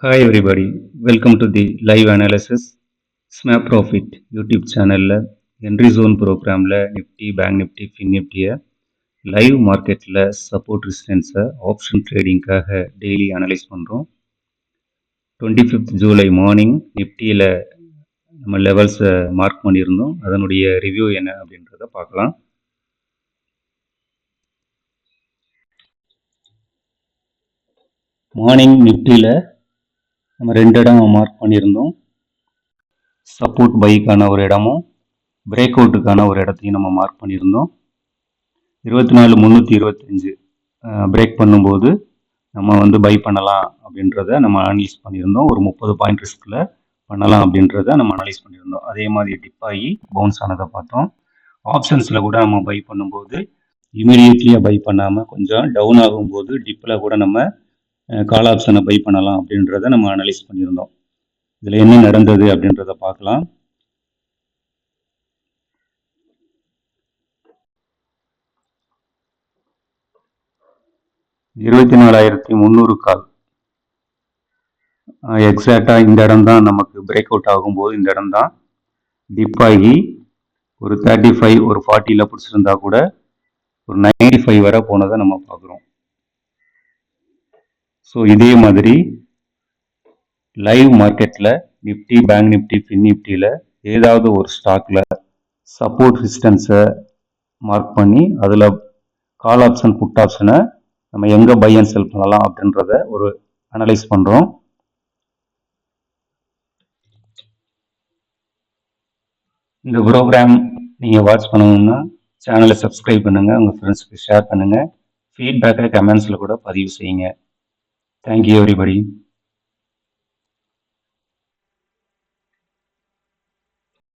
Hi everybody, welcome to the live analysis Smart Profit YouTube சேனல்ல Entry Zone ப்ரோக்ராம்ல Nifty bank Nifty fin நிஃப்டியை live மார்க்கெட்டில் support ரெசிஸ்டன்ஸை option ட்ரேடிங்காக daily analyse பண்ணுறோம். 25th ஜூலை மார்னிங் நிஃப்டியில் நம்ம லெவல்ஸை மார்க் பண்ணியிருந்தோம். அதனுடைய ரிவ்யூ என்ன அப்படின்றத பார்க்கலாம். மார்னிங் நிஃப்டியில் நம்ம 2 இடம் மார்க் பண்ணியிருந்தோம். சப்போர்ட் பைக்கான ஒரு இடமும் பிரேக் அவுட்டுக்கான ஒரு இடத்தையும் நம்ம மார்க் பண்ணியிருந்தோம். 24,325 பிரேக் பண்ணும்போது நம்ம பை பண்ணலாம் அப்படின்றத நம்ம அனலைஸ் பண்ணியிருந்தோம். ஒரு 30 பாயிண்ட் ரிஸ்கில் பண்ணலாம் அப்படின்றத நம்ம அனலைஸ் பண்ணியிருந்தோம். அதே மாதிரி டிப் ஆகி பவுன்ஸ் ஆனதை பார்த்தோம். ஆப்ஷன்ஸில் கூட நம்ம பை பண்ணும்போது இமீடியட்லியாக பை பண்ணாமல் கொஞ்சம் டவுன் ஆகும்போது டிப்பில் கூட நம்ம கால் ஆப்ஷனை பை பண்ணலாம் அப்படின்றத நம்ம அனலைஸ் பண்ணியிருந்தோம். இதில் என்ன நடந்தது அப்படின்றத பார்க்கலாம். $24,300 கால் எக்ஸாக்டாக இந்த இடம் தான் நமக்கு பிரேக் அவுட் ஆகும்போது இந்த இடம் தான் டிப் ஆகி ஒரு 35 ஒரு 40 பிடிச்சிருந்தா கூட ஒரு 95 வரை போனதை நம்ம பார்க்குறோம். ஸோ இதே மாதிரி லைவ் மார்க்கெட்டில் நிஃப்டி பேங்க் நிஃப்டி ஃபின் நிஃப்டியில் ஏதாவது ஒரு ஸ்டாக்கில் சப்போர்ட் ரெசிஸ்டன்ஸை மார்க் பண்ணி அதில் கால் ஆப்ஷன் புட் ஆப்ஷனை நம்ம எங்கே பை அண்ட் செல் பண்ணலாம் அப்படின்றத ஒரு அனலைஸ் பண்ணுறோம். இந்த ப்ரோக்ராம் நீங்கள் வாட்ச் பண்ணணும்னா சேனலை சப்ஸ்கிரைப் பண்ணுங்கள், உங்கள் ஃப்ரெண்ட்ஸுக்கு ஷேர் பண்ணுங்கள், ஃபீட்பேக்கை கமெண்ட்ஸில் கூட பதிவு செய்யுங்க. Thank you everybody.